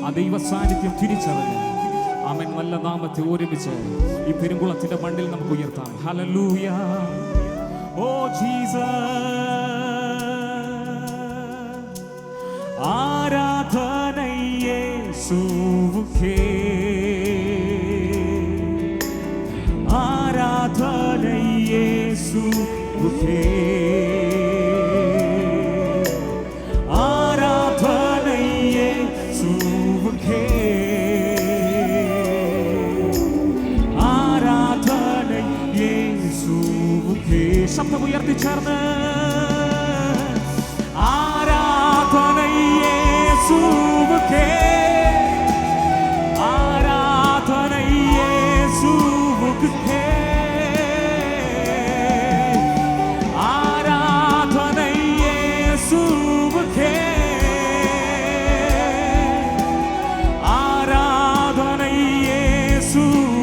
ആ ദൈവ സാന്നിധ്യം തിരിച്ചറിഞ്ഞ് ആമേൻ നല്ല നാമത്തെ ഒരുമിച്ച് ഈ പെരുങ്കുളത്തിന്റെ മണ്ണിൽ നമുക്ക് ഉയർത്താം. ഹല്ലേലൂയ. ഓ ജീസസ്, ആരാധന യേശുവേ, ആരാധന യേശുവേ, ആരാധന യേശുവേ, ആരാധന യേശുവേ. ശബ്ദം ഉയർത്തി ചേർന്ന് ആരാധന യേശുവേ, ആരാധന യേശുവേ, ആരാധന യേശുവേ, ആരാധന യേശുവേ,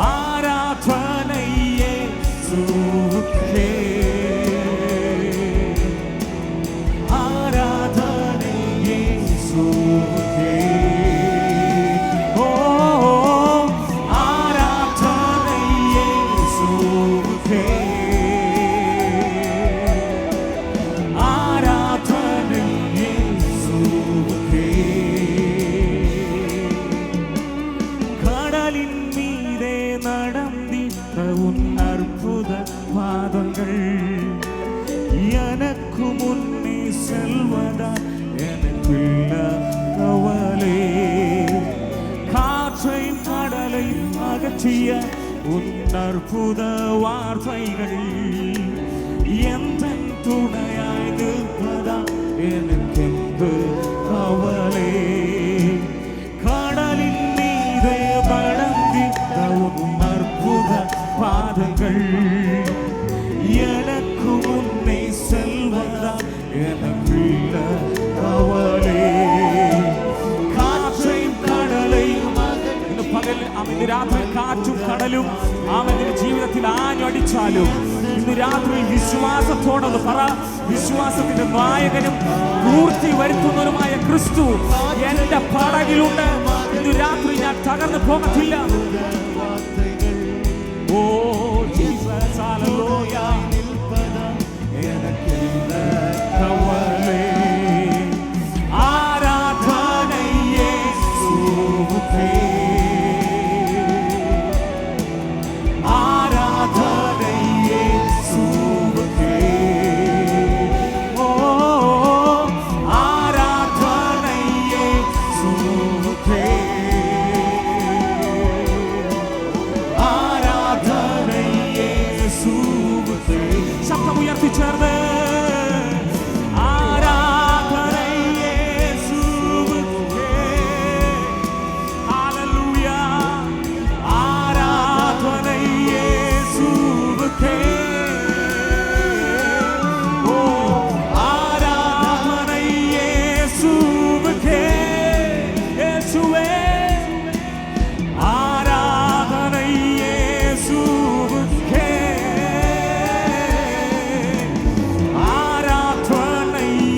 ആരാധന യേശുവേ, ആരാധന യേശുവേ. ഓ ആരാധന യേശുവേ, ആരാധന യേശുവേ. കടലിൻ മീതെ നടന്നിട്ട ഉന്നർഭുത പാദങ്ങൾ எனக்கு முன்னே செல்வதா எனக்குள்ள கவலை. காற்றை கடலை அகற்றிய உன் அற்புத வார்த்தைகள் எந்த துணையாய் நிற்பதா எனக்கென்று கவலை. கடலின் மீதே படர்ந்திட்ட உன் அற்புத பாதங்கள் எனக்கு முன்னே செல்வதா எனக்குள்ள கவலை. കാറ്റും കടലും ഇന്ന് പകൽ ഇന്ന് രാത്രി കാറ്റും കടലും അവന്റെ ജീവിതത്തിൽ ആഞ്ഞടിച്ചാലും ഇന്ന് രാത്രി വിശ്വാസത്തോടൊന്ന് പറ, വിശ്വാസത്തിന്റെ നായകനും പൂർത്തി വരുത്തുന്നവരുമായ ക്രിസ്തു എന്റെ പടകിലുണ്ട്. ഇന്ന് രാത്രി ഞാൻ തകർന്നു പോകത്തില്ല. Oh Jesus, hallelujah. ആരാധന യേശുവേ, ആരാധന യേശുവേ, ഓ ആരാധന യേശുവേ, ആരാധന യേശുവേ. ശബ്ദം ഉയർത്തി ചേർന്ന് ആരാധന യേശുവേ, ഹല്ലേലൂയ, ആരാധന യേശുവേ, ഓ ആരാധന യേശുവേ, യേശുവേ, ആരാധന യേശുവേ, ആരാധന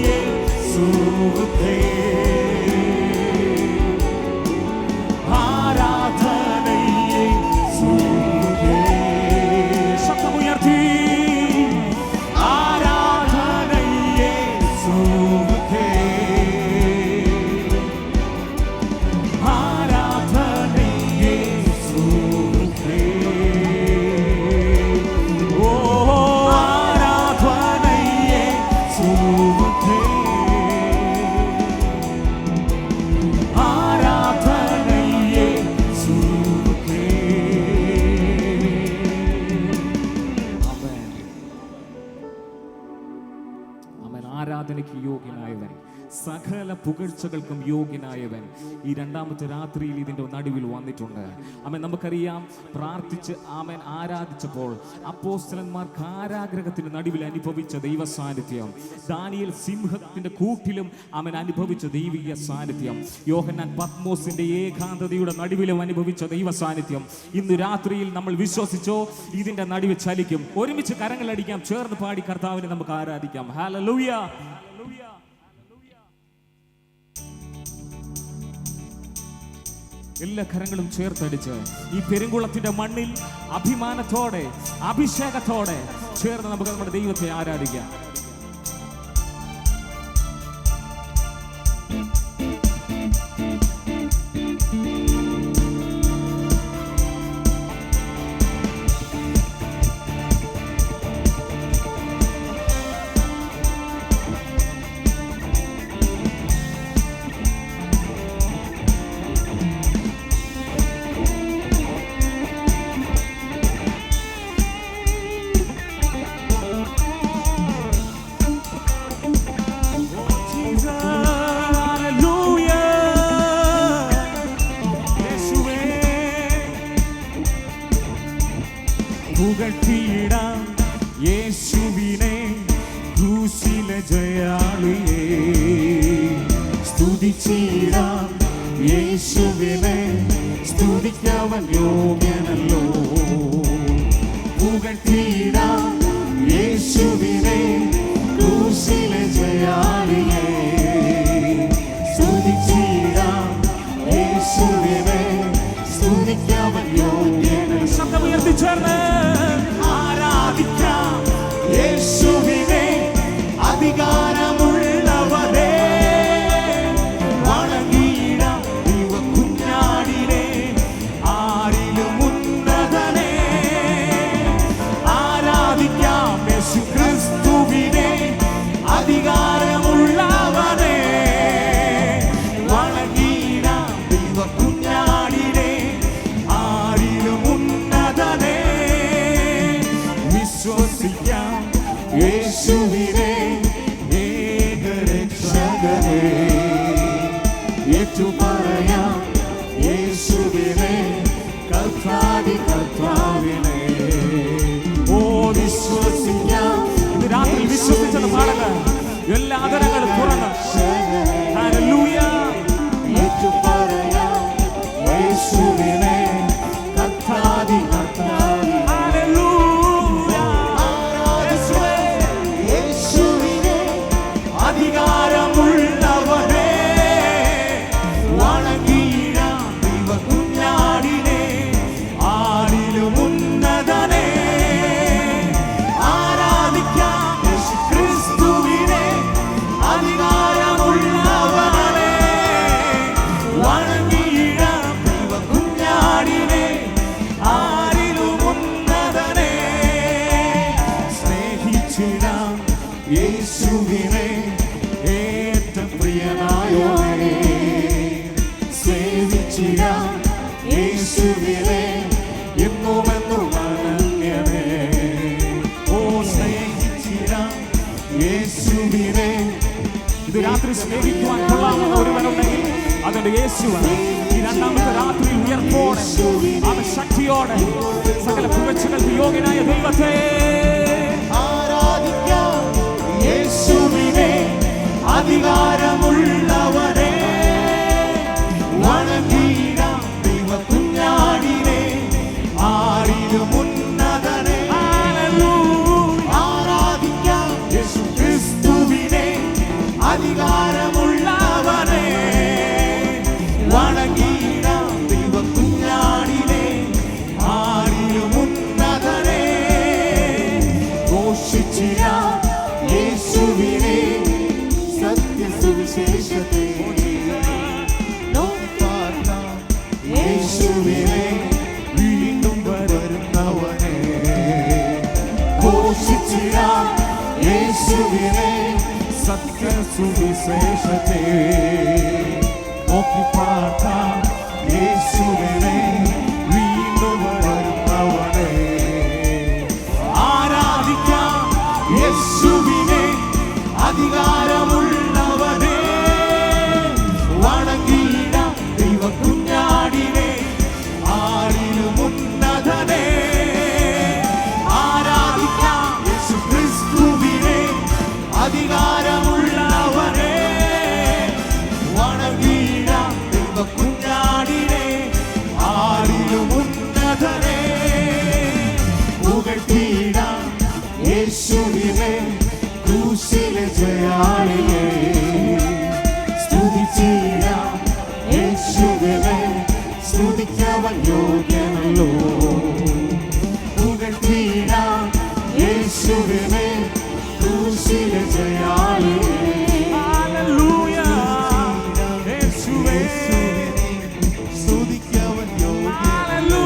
യേശുവേ, ആരാധന യേശുവേ. ശബ്ദമുയർത്തി ആരാധന യേശുവേ, ആരാധന യേശുവേ, ഓ ആരാധന യേശുവേ, ആരാധന യേശുവേ. ആമേൻ, ആമേൻ. ആരാധനയ്ക്ക് യോഗ്യനായവൻ, സകല പുകഴ്ചകൾക്കും യോഗ്യനായവൻ ഈ രണ്ടാമത്തെ രാത്രിയിൽ ഇതിൻ്റെ നടുവിൽ വന്നിട്ടുണ്ട്. ആമേൻ. നമുക്കറിയാം, പ്രാർത്ഥിച്ച് ആമേൻ ആരാധിച്ചപ്പോൾ അപ്പോസ്തലന്മാർ കാരാഗ്രഹത്തിന്റെ നടുവിൽ അനുഭവിച്ച ദൈവ സാന്നിധ്യം, ദാനിയേൽ സിംഹത്തിന്റെ കൂട്ടിലും ആമേൻ അനുഭവിച്ച ദൈവിക സാന്നിധ്യം, യോഹന്നാൻ പത്മോസിന്റെ ഏകാന്തതയുടെ നടുവിലും അനുഭവിച്ച ദൈവ സാന്നിധ്യം ഇന്ന് രാത്രിയിൽ നമ്മൾ വിശ്വസിച്ചോ ഇതിന്റെ നടുവിൽ ചലിക്കും. ഒരുമിച്ച് കരങ്ങളടിക്കാം, ചേർന്ന് പാടി കർത്താവിനെ നമുക്ക് ആരാധിക്കാം. ഹല്ലേലൂയ. എല്ലാ കരങ്ങളും ചേർത്തടിച്ച് ഈ പെരുങ്കുളത്തിന്റെ മണ്ണിൽ അഭിമാനത്തോടെ അഭിഷേകത്തോടെ ചേർന്ന് നമുക്ക് നമ്മുടെ ദൈവത്തെ ആരാധിക്കാം. പുകഴ്ത്തിയിടാം യേശുവിനെ ക്രൂശിലെ ജയാളിയെ, സ്തുതിച്ചിടാം യേശുവിനെ, സ്തുതിക്കവൻ യോഗ്യനല്ലോ. പുകഴ്ത്തിയിടാം യേശുവിനെ ക്രൂശിലെ ജയാളിയെ, സ്തുതിച്ചിടാം യേശുവിനെ, സ്തുതിക്കവൻ യോഗ്യനല്ലോ. ശബ്ദമുയർത്തി ചേർന്ന് ആരാധിക്കാം യേശുവിനെ, അധികാരമുള്ളവനെ, വണങ്ങിയിടാം ദൈവകുഞ്ഞാടിനെ, ആരിലും ഉന്നതനെ. ആരാധിക്കാം യേശുക്രിസ്തുവിനെ, അധികാരമുള്ളവനെ, വണങ്ങിയിടാം ദൈവകുഞ്ഞാടിനെ, ആരിലും ഉന്നതനെ. വിശ്വസിക്കാം യേശുവിനെ ഏകരക്ഷകനെ, ഏറ്റുപറയാം യേശുവിനെ കർത്താവി കർത്താവിനെ. ഓ വിശ്വസിക്കാം. ഇന്ന് രാത്രി വിശ്വസിച്ചത് പാടുക. എല്ലാ ആദരങ്ങളും തുറന്ന് ഹല്ലേലൂയ. ഏറ്റുപറയാം യേശുവിനെ കർത്താവി കർത്താവിനെ. അധികാരമുള്ളവനെ, വണങ്ങിയിടാം ദൈവകുഞ്ഞാടിനെ, ആരിലും ഉന്നതനെ. ആരാധിക്കാം യേശുക്രിസ്തുവിനെ, അധികാരമുള്ളവനെ, വണങ്ങിയിടാം ദൈവകുഞ്ഞാടിനെ, ആരിലും ഉന്നതനെ. സ്നേഹിച്ചിടാം യേശുവിനെ ഏറ്റവും പ്രിയനായോനെ, സേവിച്ചിടാം യേശുവിനെ എന്നുമെന്നും അനന്യനെ. ഓ സ്നേഹിച്ചിടാം യേശുവിനെ. ഇത് രാത്രി സ്നേഹിക്കുവാൻ കൊള്ളാവുന്ന ഒരുവനുണ്ടെങ്കിൽ അതിന്റെ യേശുവാണ്. ഈ രണ്ടാമത്തെ രാത്രി ഉയർപ്പോടെ ശക്തിയോടെ സകല പുകഴ്ചകൾക്ക് യോഗ്യനായ ദൈവത്തെ ആരാധിക്കാം യേശുവിനെ, അധികാരമുള്ളവനെ, വണങ്ങിയിടാം ദൈവകുഞ്ഞാടിനെ, ആരിലും ഉന്നതനെ. ആരാധിക്കാം യേശുക്രിസ്തുവിനെ, അധികാരമുള്ളവനെ, വണങ്ങിയിടാം ദൈവകുഞ്ഞാടിനെ, ആരിലും ഉന്നതനെ. ഘോഷിച്ചിടാം യേശുവിനെ, സത്യസുവിശേഷത്തെ നോക്കിപ്പാർക്കാം യേശുവിനെ, വീണ്ടും വരുന്നവനെ. ഘോഷിച്ചിടാം യേശുവിനെ, സത്യസുവിശേഷത്തെ നോക്കിപ്പാർക്കാം യേശുവിനെ, വീണ്ടും വരുന്നവനെ. ആരാധിക്കാം യേശുവിനെ, അധികാരമുള്ളവനെ, വണങ്ങിയിടാം ദൈവകുഞ്ഞാടിനെ, ആരിലും ഉന്നതനെ. ആരാധിക്കാം യേശുക്രിസ്തുവിനെ, അധികാരമുള്ളവനെ, വണങ്ങിയിടാം ദൈവകുഞ്ഞാടിനെ, ആരിലും ഉന്നതനെ. പുകഴ്ത്തിയിടാം യേശുവിനെ ക്രൂശിലെ ജയാ സ്തുതിക്കവൻ യോഗ്യനല്ലോ. പുകഴ്ത്തിയിടാം യേശുവിനെ ക്രൂശിലെ ജയാളിയെ. സ്തുതിക്കവൻ യോഗ്യനല്ലോ.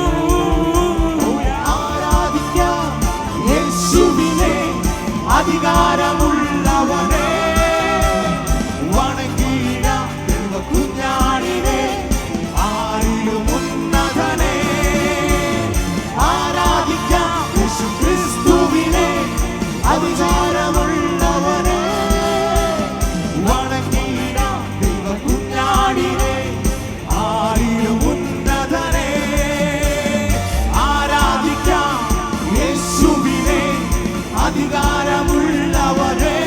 ആരാധിക്കാം യേശുവിനെ അധികാരമുള്ളവനെ. വണങ്ങിയിടാം ദൈവകുഞ്ഞാടിനെ ആരിലും ഉന്നതനെ. ആരാധിക്കാം യേശുക്രിസ്തുവിനെ അധികാരമുള്ളവനെ. വണങ്ങിയിടാം ദൈവകുഞ്ഞാടിനെ ആരിലും ഉന്നതനെ. ആരാധിക്കാം യേശുവിനെ അധികാരമുള്ളവനെ.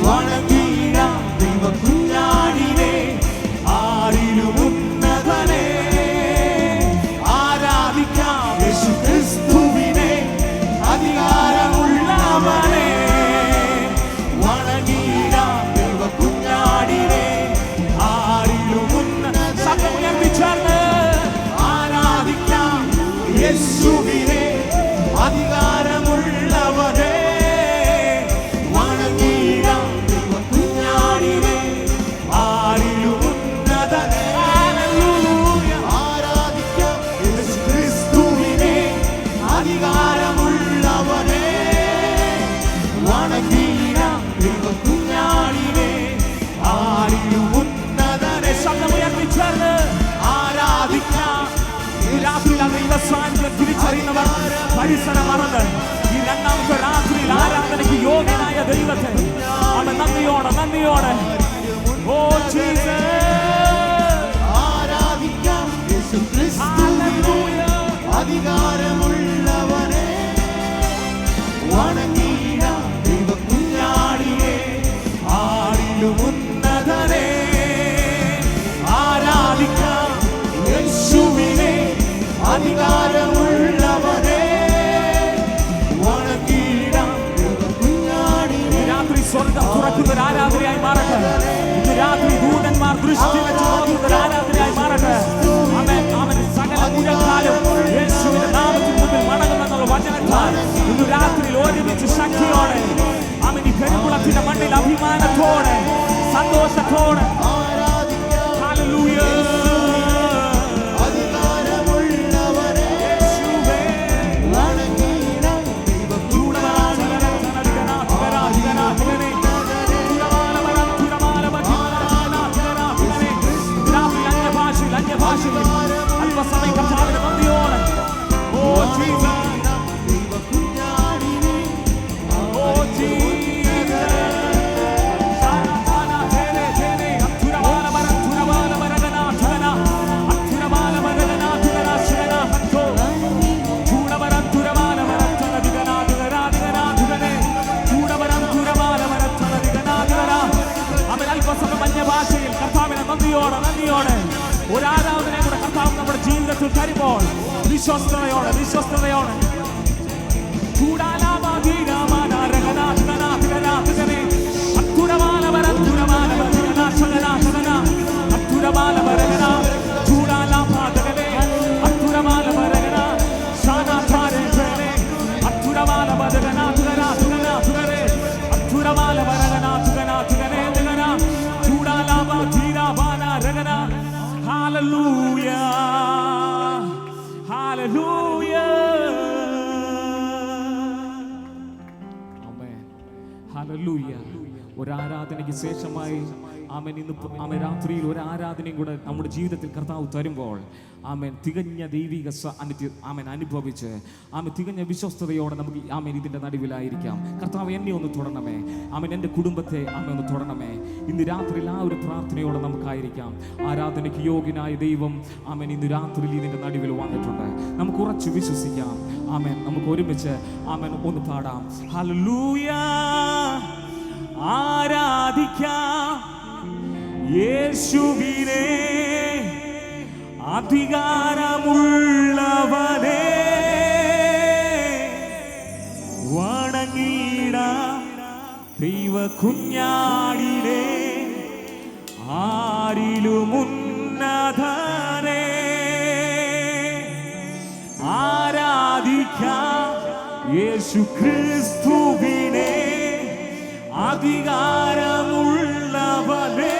വണങ്ങിയിടാം ദൈവകുഞ്ഞാടിനെ ആരിലും ഉന്നതനെ. ആരാധിക്കാം യേശുക്രിസ്തുവിനെ അധികാരമുള്ളവനെ. വണങ്ങിയിടാം ദൈവകുഞ്ഞാടിനെ ആരിലും ഉന്നതനെ. ആരാധിക്കാം യേശുവിനെ അധികാരമുള്ളവനെ. വണങ്ങിയിടാം ദൈവകുഞ്ഞാടിനെ ആരിലും ഉന്നതനെ. ആരാധിക്കാം യേശുക്രിസ്തുവിനെ അധികാരമുള്ളവനെ. വണങ്ങിയിടാം ദൈവകുഞ്ഞാടിനെ ആരിലും ഉന്നതനെ. ശബ്ദമുയർത്തിച്ചേർന്ന് ആരാധിക്കാം. ഈ രാത്രിയിൽ ആ ദൈവ സാന്നിധ്യം തിരിച്ചറിയുന്നവർ പരിസരം മറന്ന് ഈ രണ്ടാമത്തെ രാത്രിയിൽ ആരാധനയ്ക്ക് യോഗ്യനായ ദൈവത്തെ അവൻ നന്ദിയോടെ ഓ ജീസസ് ആരാധിക്കാം യേശുക്രിസ്തുവിനെ അധികാരമുള്ളവനെ. വണങ്ങിയിടാം ദൈവകുഞ്ഞാടിനെ ആരിലും ഉന്നതനെ. ആരാധിക്കാം യേശുവിനെ അധികാരമുള്ളവനെ. വണങ്ങിയിടാം ദൈവകുഞ്ഞാടിനെ. രാത്രി സ്വർഗ്ഗം തുറക്കുന്ന ഒരു ആരാധനയായി മാറട്ടെ. ഇന്ന് രാത്രി ദൂതന്മാർ ദൃഷ്ടി വെച്ച് നോക്കുന്ന ഒരു ആരാധനയായി മാറട്ടെ. അവൻ സകല മുഴക്കാലും യേശുവിന്റെ നാമത്തിൽ മുമ്പിൽ മടങ്ങുമെന്നുള്ള വചനത്താൽ ഇന്ന് രാത്രിയിൽ ഒരുമിച്ച് ശക്തിയോടെ അവൻ ഈ പെരുകുളത്തിന്റെ മണ്ണിൽ അഭിമാനത്തോടെ സന്തോഷത്തോടെ ഹല്ലേലൂയ അല്പസമയം കർത്താവിന്റെ നന്ദിയോടെ ഓ ജീസസ് ഓ ജീസസ് അവൻ അല്പസമയം അന്യഭാഷയിൽ കർത്താവിനെ നന്ദിയോടെ ഒരു ആരാധനയെ കൂടെ കർത്താവ് നമ്മുടെ ജീവിതത്തിൽ തരുമ്പോൾ വിശ്വസ്തയോടെ Hallelujah. Hallelujah. Amen. Hallelujah. ഒരു ആരാധനയ്ക്ക് ശേഷമായി ആമേൻ ഇന്ന് രാത്രിയിൽ ഒരു ആരാധനയും കൂടെ നമ്മുടെ ജീവിതത്തിൽ കർത്താവ് തരുമ്പോൾ ആമേൻ തികഞ്ഞ ദൈവിക ആമേൻ അനുഭവിച്ച് ആമേൻ തികഞ്ഞ വിശ്വസ്തയോടെ നമുക്ക് ആമേൻ ഇതിൻ്റെ നടുവിലായിരിക്കാം. കർത്താവ് എന്നെ ഒന്ന് തൊടണമേ, ആമേൻ എൻ്റെ കുടുംബത്തെ ആമേൻ ഒന്ന് തൊടണമേ. ഇന്ന് രാത്രിയിൽ ആ ഒരു പ്രാർത്ഥനയോടെ നമുക്കായിരിക്കാം. ആരാധനയ്ക്ക് യോഗ്യനായ ദൈവം ആമേൻ ഇന്ന് രാത്രിയിൽ ഇതിൻ്റെ നടുവിൽ വന്നിട്ടുണ്ട്. നമുക്ക് ഉറച്ചു വിശ്വസിക്കാം. ആമേൻ നമുക്ക് ഒരുമിച്ച് ആമേൻ ഒന്ന് പാടാം. ഹല്ലേലൂയ. ആരാധിക്കാം യേശുവിനെ അധികാരമുള്ളവനെ. വണങ്ങിടാം ദൈവ കുഞ്ഞാടിനെ ആരിലും ഉന്നതനെ. യേശു ക്രിസ്തുവിനെ അധികാരമുള്ളവനെ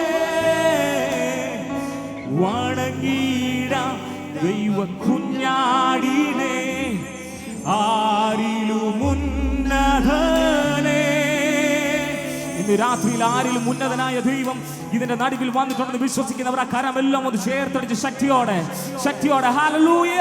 വണങ്ങിയിടാം ദൈവ കുഞ്ഞാടിനെ ആരിലും ഉന്നതനെ. ഇന്ന് രാത്രിയിൽ ആരിലും ഉന്നതനായ ദൈവം ഇതിന്റെ നടുവിൽ വന്നിട്ടുണ്ടെന്ന് വിശ്വസിക്കുന്നവർ ആ കരമെല്ലാം ഒന്ന് ചേർത്തടിച്ച് ശക്തിയോടെ ഹല്ലേലൂയ.